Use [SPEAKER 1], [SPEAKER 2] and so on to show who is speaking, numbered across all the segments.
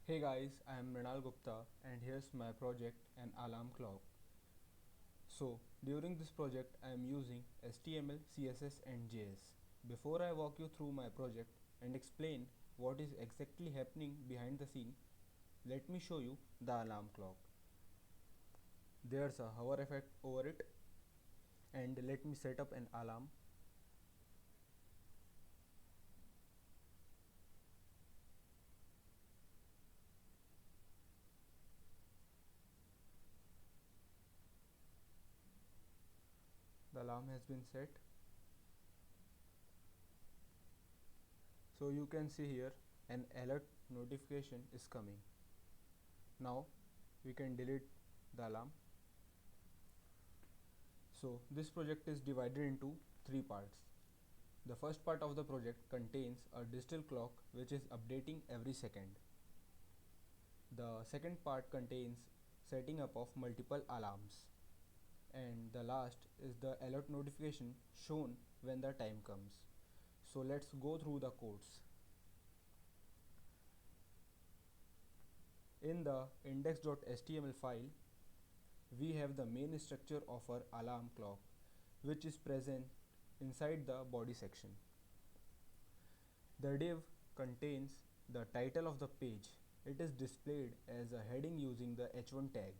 [SPEAKER 1] Hey guys, I am Mrinal Gupta and here's my project, an alarm clock. So, during this project I am using HTML, CSS and JS. Before I walk you through my project and explain what is exactly happening behind the scene, let me show you the alarm clock. There's a hover effect over it, and let me set up an alarm. The alarm has been set. So you can see here an alert notification is coming. Now we can delete the alarm. So this project is divided into three parts. The first part of the project contains a digital clock which is updating every second. The second part contains setting up of multiple alarms. And the last is the alert notification shown when the time comes. So let's go through the codes. In the index.html file, we have the main structure of our alarm clock, which is present inside the body section. The div contains the title of the page. It is displayed as a heading using the h1 tag.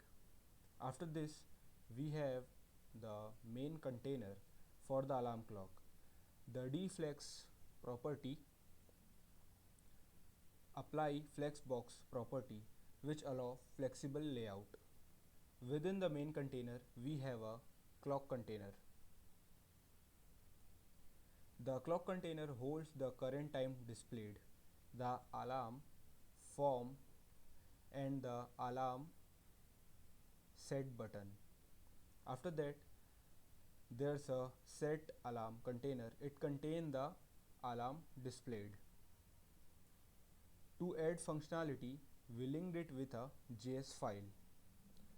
[SPEAKER 1] After this, we have the main container for the alarm clock. The dflex property apply flexbox property which allow flexible layout. Within the main container, we have a clock container. The clock container holds the current time displayed, the alarm, form and the alarm set button. After that, there's a set alarm container. It contains the alarm displayed. To add functionality, we linked it with a JS file.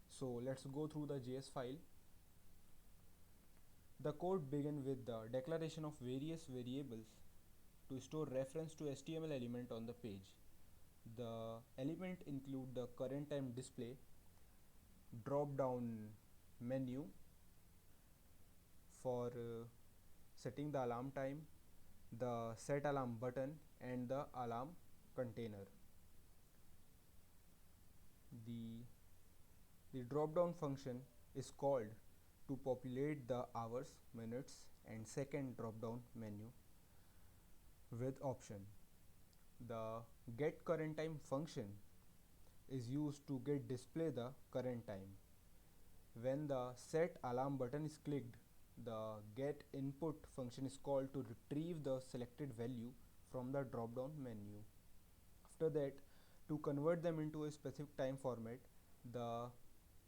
[SPEAKER 1] So let's go through the JS file. The code begins with the declaration of various variables to store reference to HTML element on the page. The element include the current time display, drop down menu for setting the alarm time, the set alarm button and the alarm container. The drop down function is called to populate the hours, minutes and second drop down menu with option. The get current time function is used to get display the current time. When the set alarm button is clicked, the get input function is called to retrieve the selected value from the drop down menu. After that, to convert them into a specific time format, the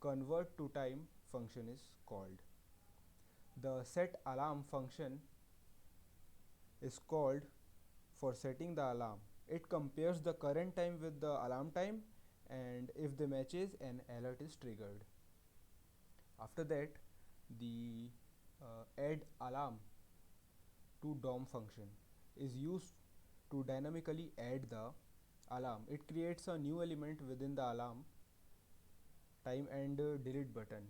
[SPEAKER 1] convert to time function is called. The set alarm function is called for setting the alarm. It compares the current time with the alarm time, and if they matches, an alert is triggered. After that, the add alarm to DOM function is used to dynamically add the alarm. It creates a new element within the alarm time and delete button.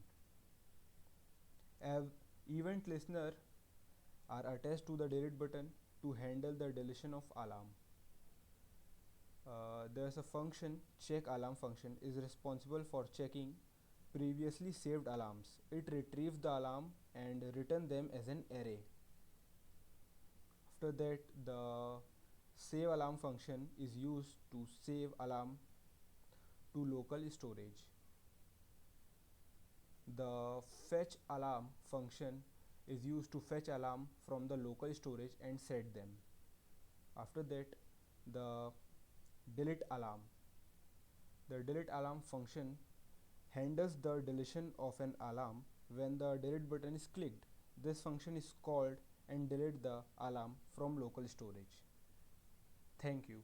[SPEAKER 1] Event listener are attached to the delete button to handle the deletion of alarm. There's a function, check alarm function is responsible for checking previously saved alarms. It retrieves the alarm and return them as an array. After that, the save alarm function is used to save alarm to local storage. The fetch alarm function is used to fetch alarm from the local storage and set them. After that, the delete alarm. The delete alarm function handles the deletion of an alarm when the delete button is clicked. This function is called and delete the alarm from local storage. Thank you.